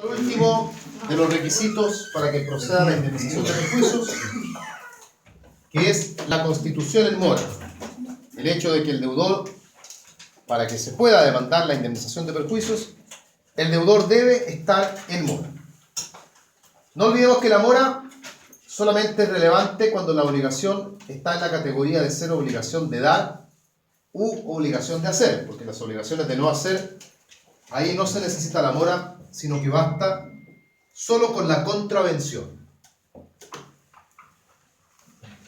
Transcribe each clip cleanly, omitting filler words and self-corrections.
Por último, de los requisitos para que proceda la indemnización de perjuicios, que es la constitución en mora. El hecho de que el deudor, para que se pueda demandar la indemnización de perjuicios, el deudor debe estar en mora. No olvidemos que la mora solamente es relevante cuando la obligación está en la categoría de ser obligación de dar u obligación de hacer, porque las obligaciones de no hacer, ahí no se necesita la mora, sino que basta solo con la contravención.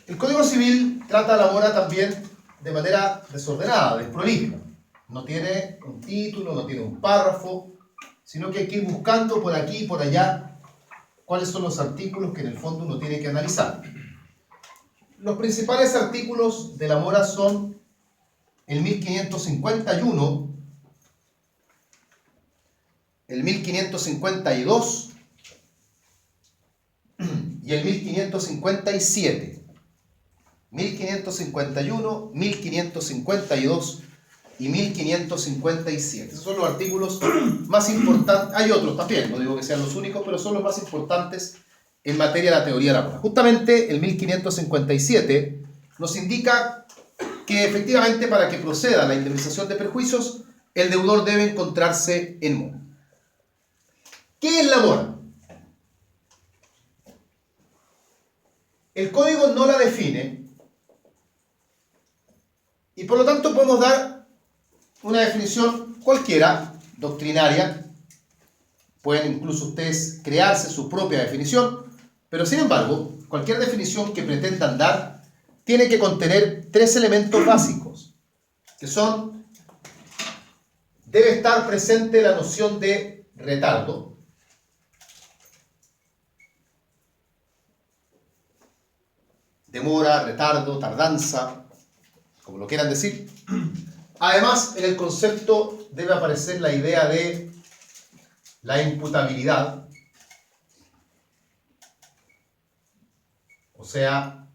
El Código Civil trata la mora también de manera desordenada, desprolija. No tiene un título, no tiene un párrafo, sino que hay que ir buscando por aquí y por allá cuáles son los artículos que en el fondo uno tiene que analizar. Los principales artículos de la mora son el 1551, el 1552 y el 1557. 1551, 1552 y 1557. Esos son los artículos más importantes. Hay otros también, no digo que sean los únicos, pero son los más importantes en materia de la teoría de la mora. Justamente el 1557 nos indica que efectivamente para que proceda la indemnización de perjuicios, el deudor debe encontrarse en mora. ¿Qué es la mora? El código no la define y por lo tanto podemos dar una definición cualquiera, doctrinaria. Pueden incluso ustedes crearse su propia definición, pero sin embargo, cualquier definición que pretendan dar tiene que contener tres elementos básicos, que son: debe estar presente la noción de retardo, demora, retardo, tardanza, como lo quieran decir. Además, en el concepto debe aparecer la idea de la imputabilidad, o sea,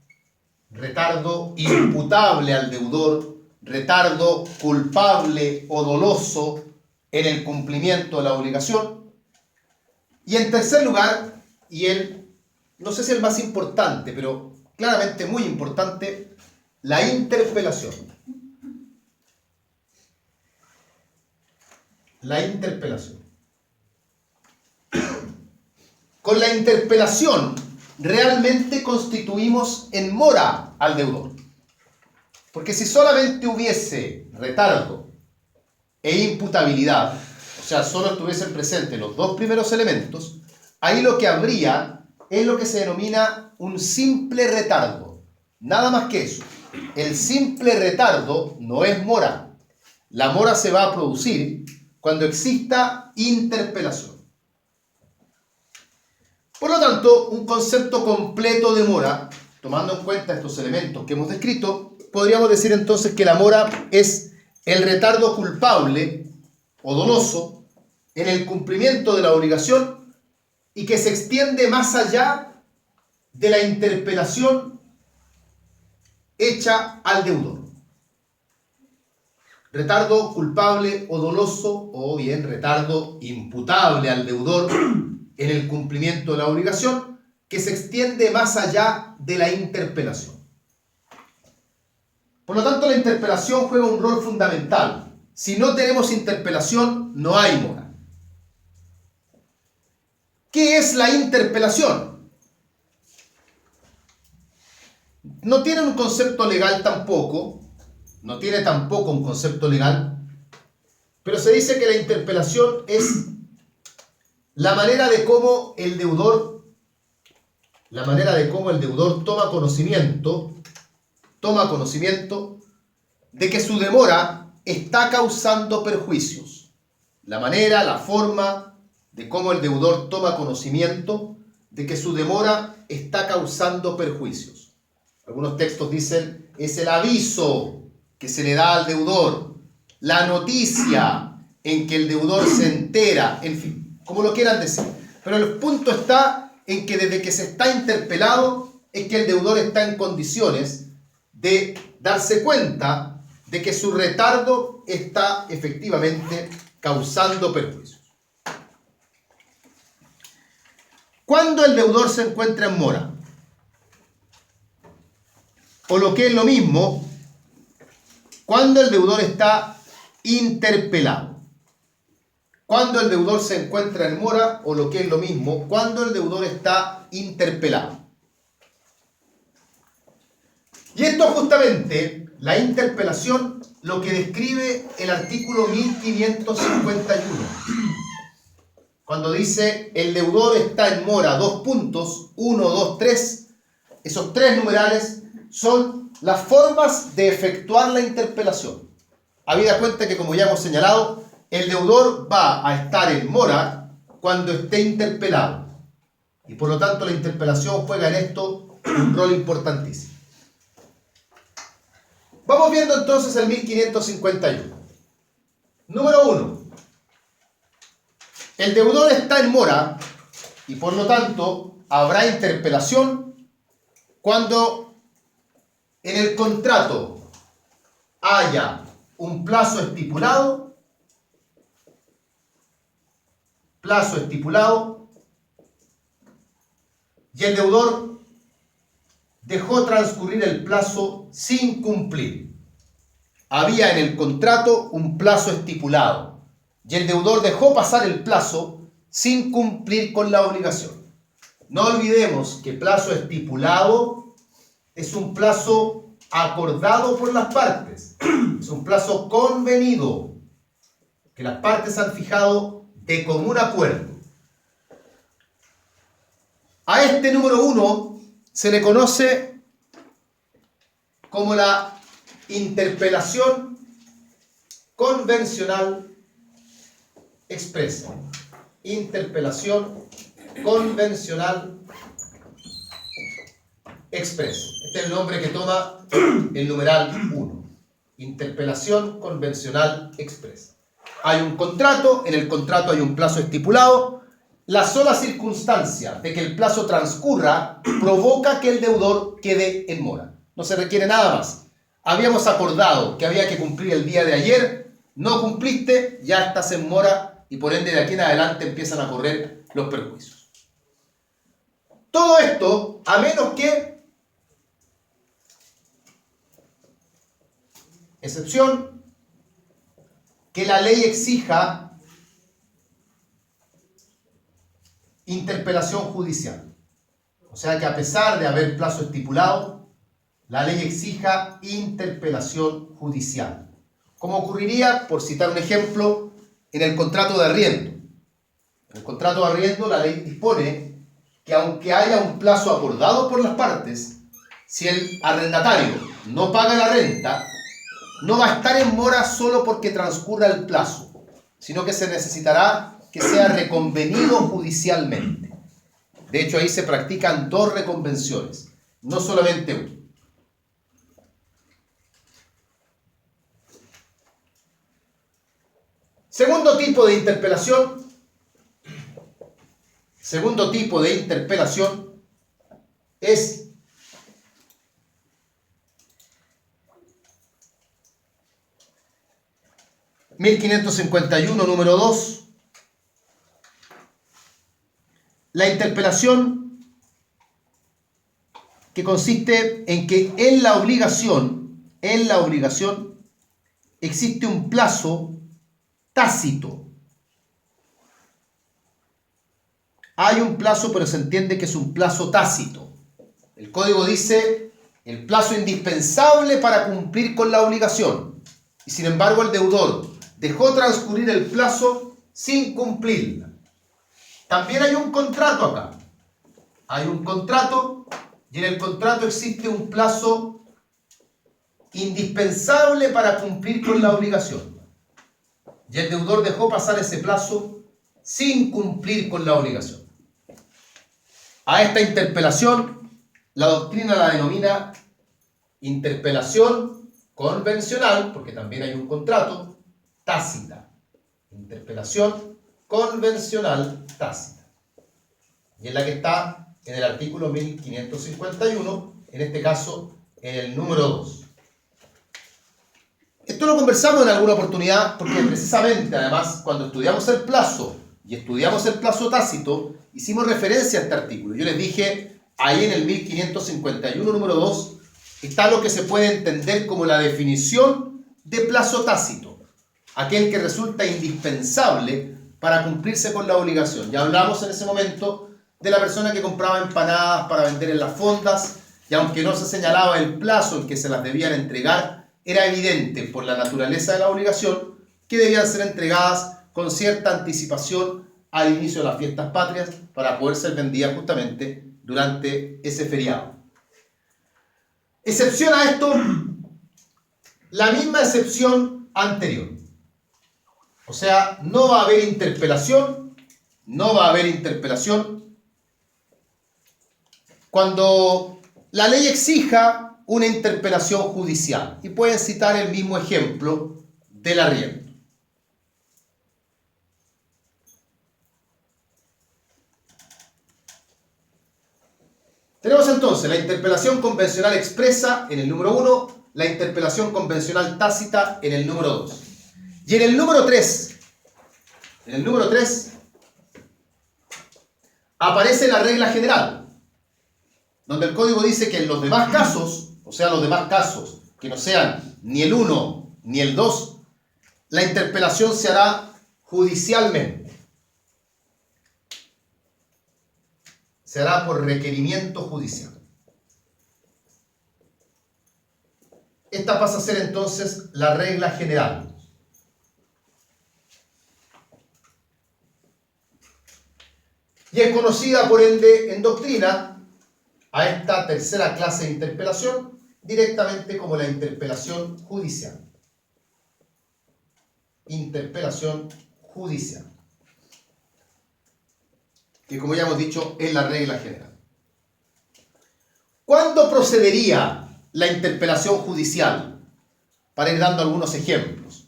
retardo imputable al deudor, retardo culpable o doloso en el cumplimiento de la obligación. Y en tercer lugar, y no sé si el más importante, pero claramente muy importante, la interpelación. La interpelación. Con la interpelación realmente constituimos en mora al deudor. Porque si solamente hubiese retardo e imputabilidad, o sea, solo estuviesen presentes los dos primeros elementos, ahí lo que habría es lo que se denomina un simple retardo. Nada más que eso. El simple retardo no es mora. La mora se va a producir cuando exista interpelación. Por lo tanto, un concepto completo de mora, tomando en cuenta estos elementos que hemos descrito, podríamos decir entonces que la mora es el retardo culpable o doloso en el cumplimiento de la obligación y que se extiende más allá de la interpelación hecha al deudor. Retardo culpable o doloso, o bien retardo imputable al deudor en el cumplimiento de la obligación, que se extiende más allá de la interpelación. Por lo tanto, la interpelación juega un rol fundamental. Si no tenemos interpelación, no hay mora. ¿Qué es la interpelación? No tiene un concepto legal tampoco, no tiene tampoco un concepto legal, pero se dice que la interpelación es la manera de cómo el deudor toma conocimiento de que su demora está causando perjuicios. La manera, la forma de cómo el deudor toma conocimiento de que su demora está causando perjuicios. Algunos textos dicen, es el aviso que se le da al deudor, la noticia en que el deudor se entera, en fin, como lo quieran decir. Pero el punto está en que desde que se está interpelado es que el deudor está en condiciones de darse cuenta de que su retardo está efectivamente causando perjuicios. ¿Cuándo el deudor se encuentra en mora? O lo que es lo mismo, cuando el deudor está interpelado. Cuando el deudor se encuentra en mora, o lo que es lo mismo, cuando el deudor está interpelado. Y esto justamente, la interpelación, lo que describe el artículo 1551. Cuando dice, el deudor está en mora, 2 puntos, 1, 2, 3, esos 3 numerales son las formas de efectuar la interpelación. Habida cuenta que, como ya hemos señalado, el deudor va a estar en mora cuando esté interpelado. Y por lo tanto la interpelación juega en esto un rol importantísimo. Vamos viendo entonces el 1551. Número 1. El deudor está en mora y por lo tanto habrá interpelación cuando en el contrato haya un plazo estipulado y el deudor dejó transcurrir el plazo sin cumplir. Había en el contrato un plazo estipulado y el deudor dejó pasar el plazo sin cumplir con la obligación. No olvidemos que plazo estipulado es un plazo acordado por las partes, es un plazo convenido que las partes han fijado de común acuerdo. A este número 1 se le conoce como la interpelación convencional expresa. Interpelación convencional expresa. Este es el nombre que toma el numeral 1. Interpelación convencional expresa. Hay un contrato, en el contrato hay un plazo estipulado. La sola circunstancia de que el plazo transcurra provoca que el deudor quede en mora. No se requiere nada más. Habíamos acordado que había que cumplir el día de ayer, no cumpliste, ya estás en mora y por ende de aquí en adelante empiezan a correr los perjuicios. Todo esto, a menos que, excepción, que la ley exija interpelación judicial. O sea que a pesar de haber plazo estipulado, la ley exija interpelación judicial. Como ocurriría, por citar un ejemplo, en el contrato de arriendo. En el contrato de arriendo la ley dispone que aunque haya un plazo acordado por las partes, si el arrendatario no paga la renta, no va a estar en mora solo porque transcurra el plazo, sino que se necesitará que sea reconvenido judicialmente. De hecho, ahí se practican 2 reconvenciones, no solamente una. Segundo tipo de interpelación es (1551) número 2. La interpelación que consiste en que en la obligación existe un plazo tácito. Hay un plazo, pero se entiende que es un plazo tácito. El código dice el plazo indispensable para cumplir con la obligación. Y sin embargo el deudor dejó transcurrir el plazo sin cumplirla. También hay un contrato acá. Hay un contrato y en el contrato existe un plazo indispensable para cumplir con la obligación. Y el deudor dejó pasar ese plazo sin cumplir con la obligación. A esta interpelación, la doctrina la denomina interpelación convencional, porque también hay un contrato, tácita. Interpelación convencional tácita. Y es la que está en el artículo 1551, en este caso en el número 2. Esto lo conversamos en alguna oportunidad porque precisamente, además, cuando estudiamos el plazo y y estudiamos el plazo tácito, hicimos referencia a este artículo. Yo les dije, ahí en el 1551, número 2, está lo que se puede entender como la definición de plazo tácito, aquel que resulta indispensable para cumplirse con la obligación. Ya hablamos en ese momento de la persona que compraba empanadas para vender en las fondas, y aunque no se señalaba el plazo en que se las debían entregar, era evidente por la naturaleza de la obligación que debían ser entregadas con cierta anticipación al inicio de las fiestas patrias para poder ser vendidas justamente durante ese feriado. Excepción a esto, la misma excepción anterior. O sea, no va a haber interpelación, cuando la ley exija una interpelación judicial. Y pueden citar el mismo ejemplo del arriendo. Tenemos entonces la interpelación convencional expresa en el número 1, la interpelación convencional tácita en el número 2. Y en el número 3, aparece la regla general, donde el código dice que en los demás casos, o sea, los demás casos que no sean ni el 1 ni el 2, la interpelación se hará judicialmente. Se hará por requerimiento judicial. Esta pasa a ser entonces la regla general. Y es conocida por ende en doctrina a esta tercera clase de interpelación directamente como la interpelación judicial. Interpelación judicial, que como ya hemos dicho es la regla general. ¿Cuándo procedería la interpelación judicial? Para ir dando algunos ejemplos.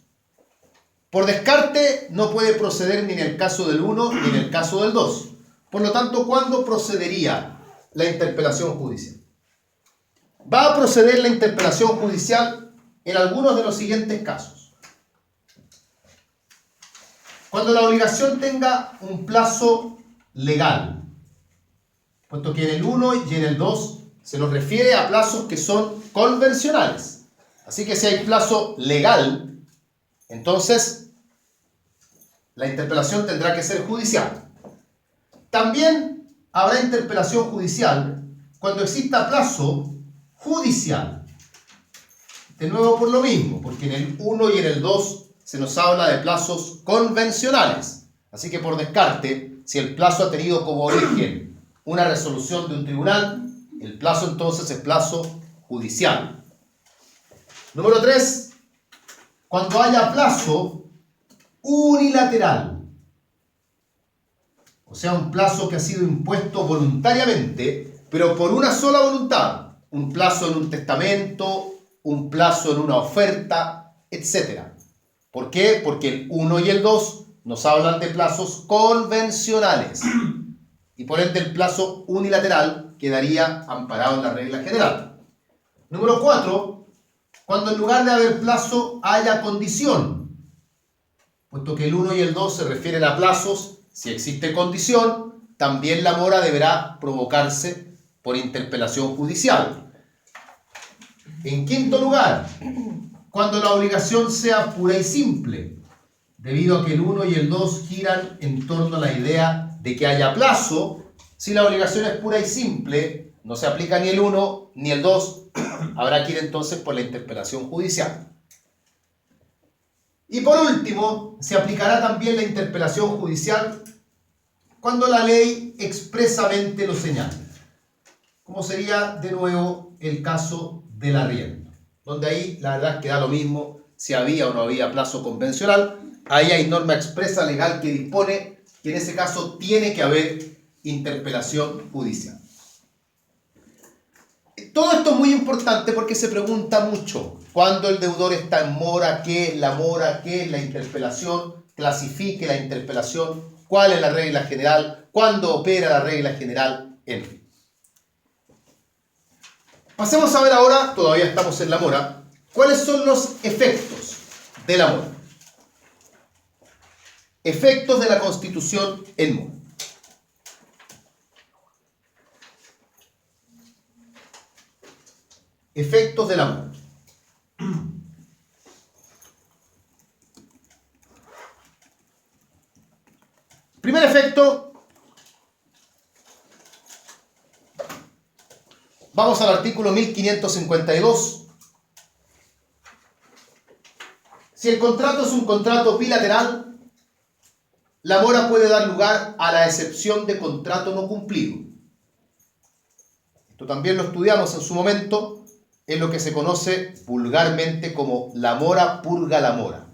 Por descarte no puede proceder ni en el caso del 1 ni en el caso del 2. Por lo tanto, ¿cuándo procedería la interpelación judicial? Va a proceder la interpelación judicial en algunos de los siguientes casos. Cuando la obligación tenga un plazo legal, puesto que en el 1 y en el 2 se nos refiere a plazos que son convencionales. Así que si hay plazo legal, entonces la interpelación tendrá que ser judicial. También habrá interpelación judicial cuando exista plazo judicial. De nuevo por lo mismo, porque en el 1 y en el 2 se nos habla de plazos convencionales. Así que por descarte, si el plazo ha tenido como origen una resolución de un tribunal, el plazo entonces es plazo judicial. Número 3, cuando haya plazo unilateral. O sea, un plazo que ha sido impuesto voluntariamente, pero por una sola voluntad. Un plazo en un testamento, un plazo en una oferta, etc. ¿Por qué? Porque el 1 y el 2 nos hablan de plazos convencionales. Y por ende el plazo unilateral quedaría amparado en la regla general. Número 4, cuando en lugar de haber plazo haya condición. Puesto que el 1 y el 2 se refieren a plazos, si existe condición, también la mora deberá provocarse por interpelación judicial. En quinto lugar, cuando la obligación sea pura y simple, debido a que el 1 y el 2 giran en torno a la idea de que haya plazo. Si la obligación es pura y simple, no se aplica ni el 1 ni el 2, habrá que ir entonces por la interpelación judicial. Y por último, se aplicará también la interpelación judicial cuando la ley expresamente lo señale, como sería de nuevo el caso del arriendo, donde ahí la verdad es que da lo mismo si había o no había plazo convencional. Ahí hay norma expresa legal que dispone que en ese caso tiene que haber interpelación judicial. Todo esto es muy importante porque se pregunta mucho. ¿Cuándo el deudor está en mora? ¿Qué es la mora? ¿Qué es la interpelación? Clasifique la interpelación. ¿Cuál es la regla general? ¿Cuándo opera la regla general? En fin. Pasemos a ver ahora, todavía estamos en la mora, cuáles son los efectos de la mora. Efectos de la Constitución en mora. Efectos de la mora. Primer efecto, vamos al artículo 1552. Si el contrato es un contrato bilateral, la mora puede dar lugar a la excepción de contrato no cumplido. Esto también lo estudiamos en su momento en lo que se conoce vulgarmente como la mora purga la mora.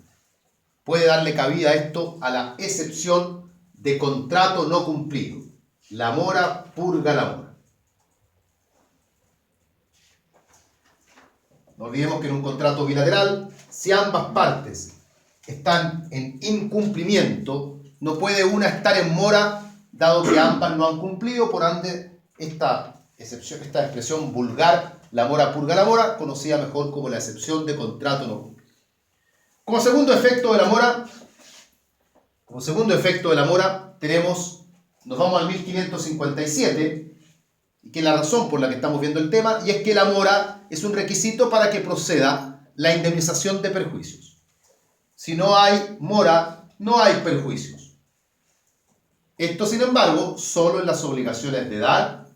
Puede darle cabida a esto a la excepción de contrato no cumplido. La mora purga la mora. No olvidemos que en un contrato bilateral, si ambas partes están en incumplimiento, no puede una estar en mora, dado que ambas no han cumplido, por ende, esta expresión vulgar, la mora purga la mora, conocida mejor como la excepción de contrato no cumplido. Como segundo efecto de la mora, nos vamos al 1557, y que es la razón por la que estamos viendo el tema, y es que la mora es un requisito para que proceda la indemnización de perjuicios. Si no hay mora, no hay perjuicios. Esto, sin embargo, solo en las obligaciones de dar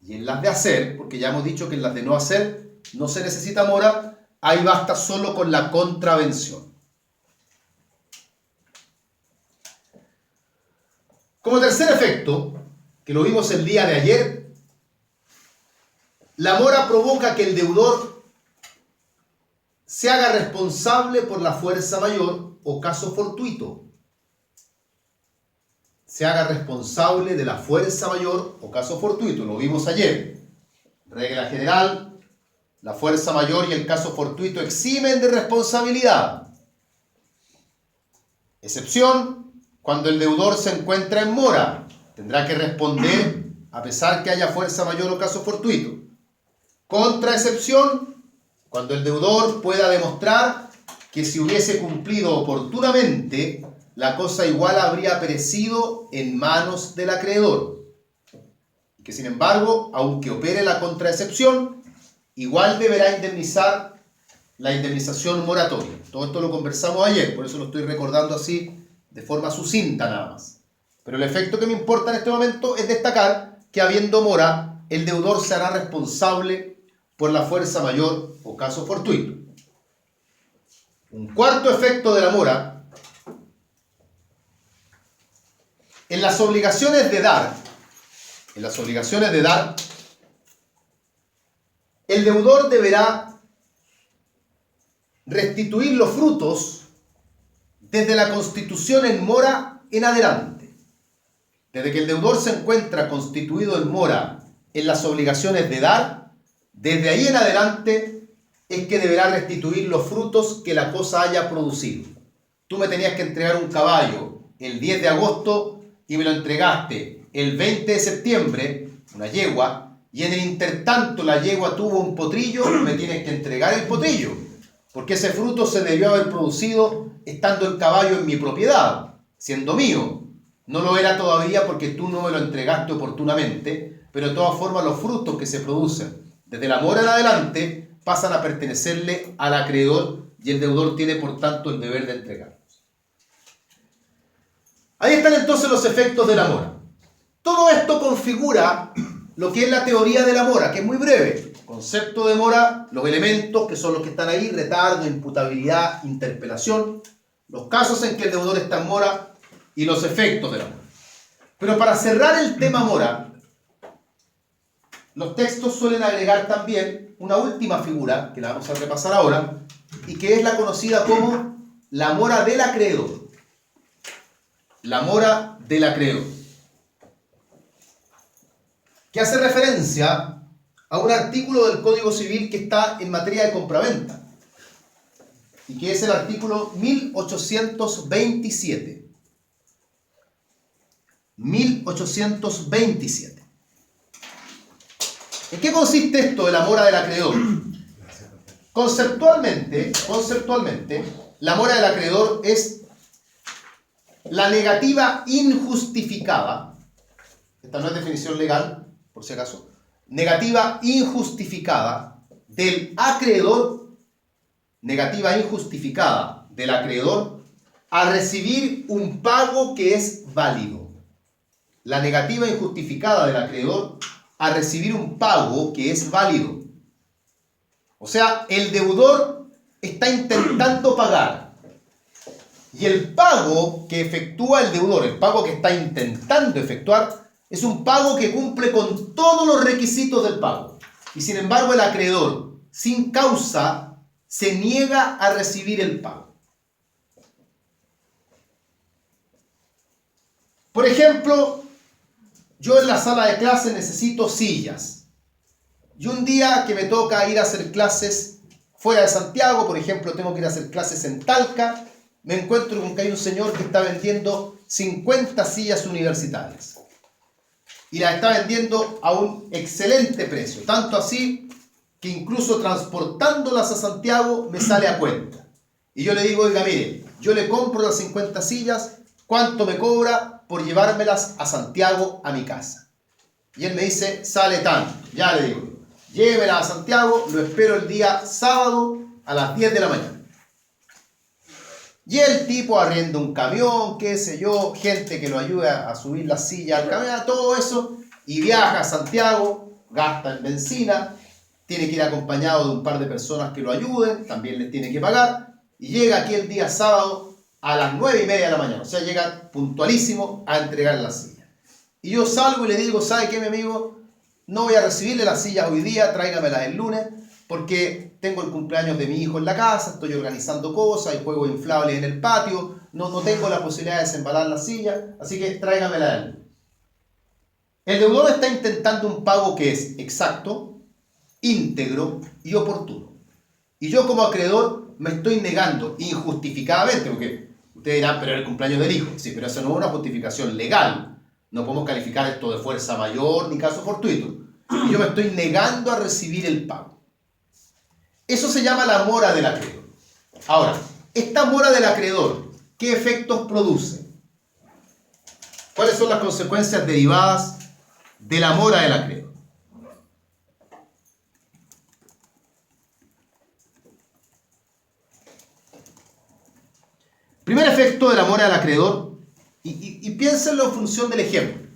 y en las de hacer, porque ya hemos dicho que en las de no hacer no se necesita mora, ahí basta solo con la contravención. Como tercer efecto, que lo vimos el día de ayer, la mora provoca que el deudor se haga responsable por la fuerza mayor o caso fortuito. Se haga responsable de la fuerza mayor o caso fortuito. Lo vimos ayer. Regla general, la fuerza mayor y el caso fortuito eximen de responsabilidad. Excepción, cuando el deudor se encuentra en mora, tendrá que responder a pesar que haya fuerza mayor o caso fortuito. Contraexcepción, cuando el deudor pueda demostrar que si hubiese cumplido oportunamente, la cosa igual habría perecido en manos del acreedor. Y que sin embargo, aunque opere la contraexcepción, igual deberá indemnizar la indemnización moratoria. Todo esto lo conversamos ayer, por eso lo estoy recordando así de forma sucinta nada más. Pero el efecto que me importa en este momento es destacar que habiendo mora, el deudor se hará responsable por la fuerza mayor o caso fortuito. Un cuarto efecto de la mora, en las obligaciones de dar, el deudor deberá restituir los frutos desde la constitución en mora en adelante. Desde que el deudor se encuentra constituido en mora en las obligaciones de dar, desde ahí en adelante es que deberá restituir los frutos que la cosa haya producido. Tú me tenías que entregar un caballo el 10 de agosto y me lo entregaste el 20 de septiembre, una yegua, y en el intertanto la yegua tuvo un potrillo, me tienes que entregar el potrillo, porque ese fruto se debió haber producido estando el caballo en mi propiedad, siendo mío. No lo era todavía porque tú no me lo entregaste oportunamente, pero de todas formas los frutos que se producen desde la mora en adelante pasan a pertenecerle al acreedor y el deudor tiene por tanto el deber de entregarlos. Ahí están entonces los efectos de la mora. Todo esto configura lo que es la teoría de la mora, que es muy breve. Concepto de mora, los elementos que son los que están ahí, retardo, imputabilidad, interpelación, los casos en que el deudor está en mora y los efectos de la mora. Pero para cerrar el tema mora, los textos suelen agregar también una última figura, que la vamos a repasar ahora, y que es la conocida como la mora del acreedor. La mora del acreedor. Que hace referencia a un artículo del Código Civil que está en materia de compraventa, y que es el artículo 1827. 1827. ¿En qué consiste esto de la mora del acreedor? Conceptualmente, la mora del acreedor es la negativa injustificada, esta no es definición legal, por si acaso, negativa injustificada del acreedor, negativa injustificada del acreedor a recibir un pago que es válido. La negativa injustificada del acreedor a recibir un pago que es válido. O sea, el deudor está intentando pagar y el pago que efectúa el deudor, el pago que está intentando efectuar, es un pago que cumple con todos los requisitos del pago. Y sin embargo el acreedor, sin causa, se niega a recibir el pago. Por ejemplo, yo en la sala de clases necesito sillas. Y un día que me toca ir a hacer clases fuera de Santiago, por ejemplo, tengo que ir a hacer clases en Talca, me encuentro con que hay un señor que está vendiendo 50 sillas universitarias. Y las está vendiendo a un excelente precio. Tanto así que incluso transportándolas a Santiago me sale a cuenta. Y yo le digo, oiga, mire, yo le compro las 50 sillas, ¿cuánto me cobra por llevármelas a Santiago a mi casa? Y él me dice, sale tanto. Ya le digo, llévelas a Santiago, lo espero el día sábado a las 10 de la mañana. Y el tipo arrienda un camión, qué sé yo, gente que lo ayuda a subir la silla al camión, todo eso, y viaja a Santiago, gasta en benzina, tiene que ir acompañado de un par de personas que lo ayuden, también les tiene que pagar, y llega aquí el día sábado a las 9:30 de la mañana, o sea, llega puntualísimo a entregar la silla. Y yo salgo y le digo, ¿sabe qué, mi amigo? No voy a recibirle la silla hoy día, tráigamela el lunes, porque tengo el cumpleaños de mi hijo en la casa, estoy organizando cosas, hay juegos inflables en el patio, no tengo la posibilidad de desembalar la silla, así que tráigamela el lunes. El deudor está intentando un pago que es exacto, íntegro y oportuno. Y yo como acreedor me estoy negando injustificadamente, porque ustedes dirán, pero era el cumpleaños del hijo. Sí, pero eso no es una justificación legal. No podemos calificar esto de fuerza mayor ni caso fortuito. Y yo me estoy negando a recibir el pago. Eso se llama la mora del acreedor. Ahora, esta mora del acreedor, ¿qué efectos produce? ¿Cuáles son las consecuencias derivadas de la mora del acreedor? Primer efecto de la mora del acreedor, y piénsenlo en función del ejemplo.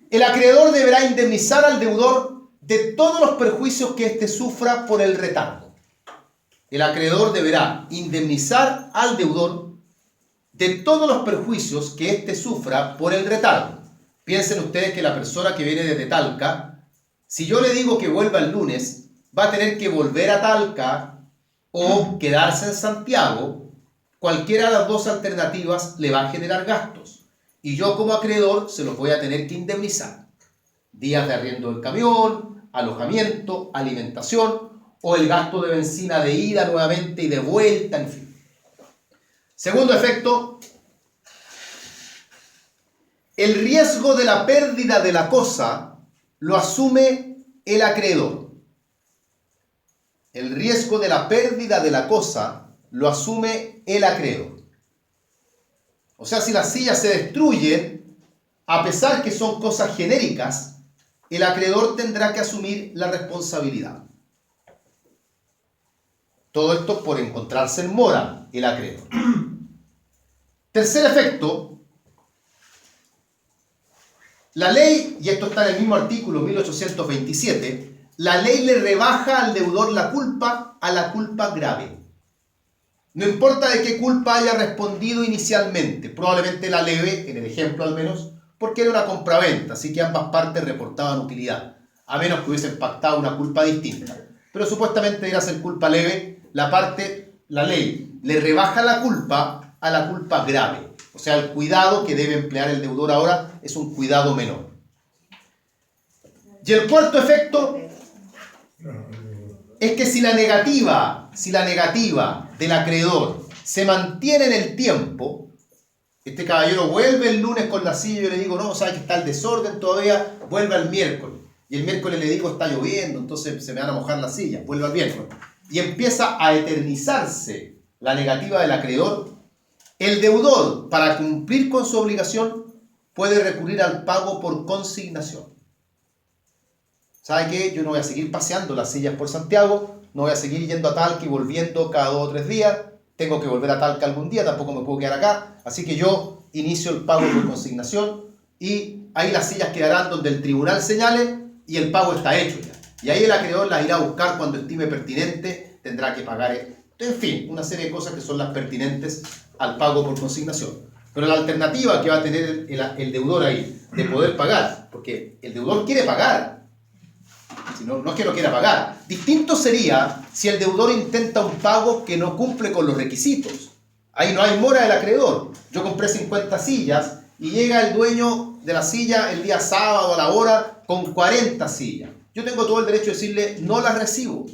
El acreedor deberá indemnizar al deudor de todos los perjuicios que éste sufra por el retardo. El acreedor deberá indemnizar al deudor de todos los perjuicios que éste sufra por el retardo. Piensen ustedes que la persona que viene desde Talca, si yo le digo que vuelva el lunes, va a tener que volver a Talca o quedarse en Santiago. Cualquiera de las dos alternativas le va a generar gastos. Y yo como acreedor se los voy a tener que indemnizar. Días de arriendo del camión, alojamiento, alimentación o el gasto de benzina de ida nuevamente y de vuelta, en fin. Segundo efecto, el riesgo de la pérdida de la cosa lo asume el acreedor. El riesgo de la pérdida de la cosa lo asume el acreedor. O sea, si las sillas se destruyen, a pesar que son cosas genéricas, el acreedor tendrá que asumir la responsabilidad. Todo esto por encontrarse en mora, el acreedor. Tercer efecto, la ley, y esto está en el mismo artículo 1827, la ley le rebaja al deudor la culpa a la culpa grave. No importa de qué culpa haya respondido inicialmente, probablemente la leve, en el ejemplo al menos, porque era una compraventa, así que ambas partes reportaban utilidad, a menos que hubiesen pactado una culpa distinta. Pero supuestamente era ser culpa leve, la ley le rebaja la culpa a la culpa grave. O sea, el cuidado que debe emplear el deudor ahora es un cuidado menor. Y el cuarto efecto es que si la negativa del acreedor se mantiene en el tiempo, este caballero vuelve el lunes con la silla y yo le digo, no, sabes que está el desorden todavía, vuelve el miércoles. Y el miércoles le digo, está lloviendo, entonces se me van a mojar las sillas, vuelve al miércoles. Y empieza a eternizarse la negativa del acreedor. El deudor, para cumplir con su obligación, puede recurrir al pago por consignación. ¿Sabe qué? Yo no voy a seguir paseando las sillas por Santiago, no voy a seguir yendo a Talca y volviendo cada 2 o 3 días, tengo que volver a Talca algún día, tampoco me puedo quedar acá, así que yo inicio el pago por consignación y ahí las sillas quedarán donde el tribunal señale y el pago está hecho ya. Y ahí el acreedor las irá a buscar cuando estime pertinente, tendrá que pagar, en fin, una serie de cosas que son las pertinentes al pago por consignación. Pero la alternativa que va a tener el deudor ahí de poder pagar, porque el deudor quiere pagar, si no, no es que no quiera pagar. Distinto sería si el deudor intenta un pago que no cumple con los requisitos. Ahí no hay mora del acreedor. Yo compré 50 sillas y llega el dueño de la silla el día sábado a la hora con 40 sillas. Yo tengo todo el derecho de decirle no las recibo,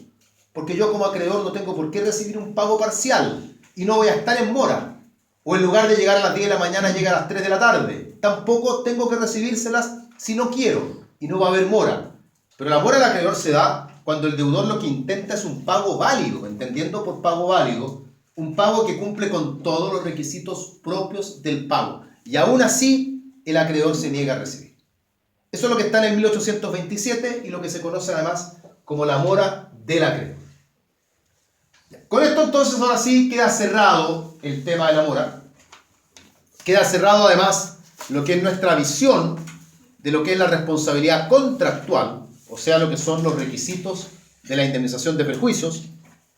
porque yo como acreedor no tengo por qué recibir un pago parcial y no voy a estar en mora. O en lugar de llegar a las 10 de la mañana llega a las 3 de la tarde. Tampoco tengo que recibírselas si no quiero y no va a haber mora. Pero la mora del acreedor se da cuando el deudor lo que intenta es un pago válido, entendiendo por pago válido, un pago que cumple con todos los requisitos propios del pago. Y aún así, el acreedor se niega a recibir. Eso es lo que está en el 1827 y lo que se conoce además como la mora del acreedor. Con esto entonces ahora sí queda cerrado el tema de la mora. Queda cerrado además lo que es nuestra visión de lo que es la responsabilidad contractual, o sea, lo que son los requisitos de la indemnización de perjuicios.